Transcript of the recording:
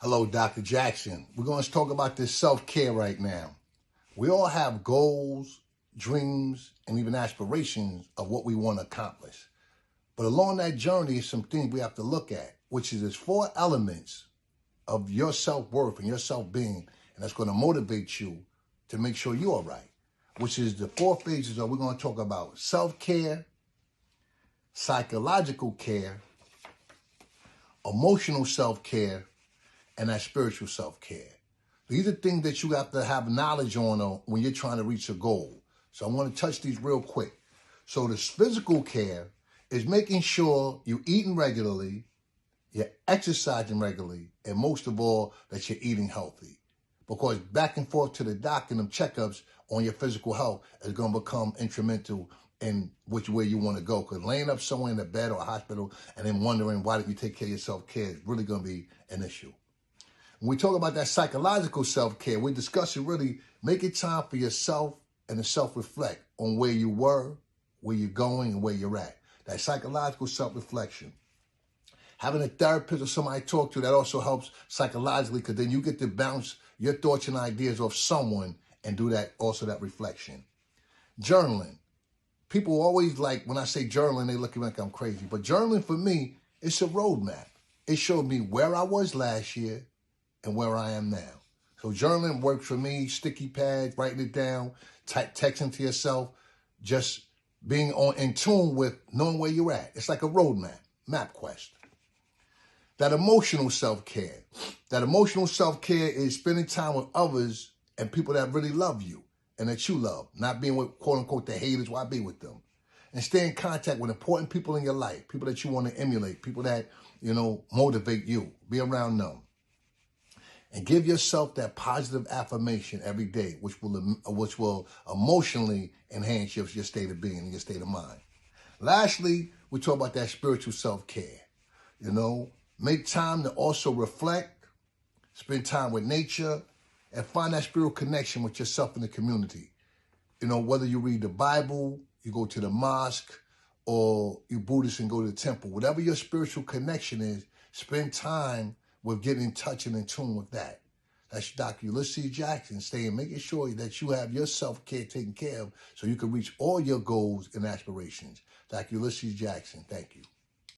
Hello, Dr. Jackson. We're going to talk about this self-care right now. We all have goals, dreams, and even aspirations of what we want to accomplish. But along that journey is some things we have to look at, which is there's 4 elements of your self-worth and your self-being, and that's going to motivate you to make sure you're all right, which is the 4 phases of we're going to talk about self-care, psychological care, emotional self-care, and that spiritual self-care. These are things that you have to have knowledge on when you're trying to reach a goal. So I want to touch these real quick. So the physical care is making sure you're eating regularly, you're exercising regularly, and most of all, that you're eating healthy. Because back and forth to the doctor and them checkups on your physical health is going to become instrumental in which way you want to go. Because laying up somewhere in a bed or a hospital and then wondering why didn't you take care of your self-care is really going to be an issue. When we talk about that psychological self-care, we're discussing really making time for yourself and to self-reflect on where you were, where you're going, and where you're at. That psychological self-reflection. Having a therapist or somebody to talk to, that also helps psychologically, because then you get to bounce your thoughts and ideas off someone and do that, also that reflection. Journaling. People always like, when I say journaling, they look at me like I'm crazy. But journaling for me, it's a roadmap. It showed me where I was last year and where I am now. So journaling works for me, sticky pads, writing it down, texting to yourself, just being in tune with knowing where you're at. It's like a roadmap, MapQuest. That emotional self-care. That emotional self-care is spending time with others and people that really love you and that you love. Not being with, quote unquote, the haters, why be with them? And stay in contact with important people in your life, people that you want to emulate, people that, motivate you. Be around them. And give yourself that positive affirmation every day, which will emotionally enhance your state of being and your state of mind. Lastly, we talk about that spiritual self-care. Make time to also reflect, spend time with nature, and find that spiritual connection with yourself and the community. Whether you read the Bible, you go to the mosque, or you Buddhist and go to the temple, whatever your spiritual connection is, spend time with getting in touch and in tune with that. That's Dr. Ulysses Jackson making sure that you have your self-care taken care of so you can reach all your goals and aspirations. Dr. Ulysses Jackson, thank you.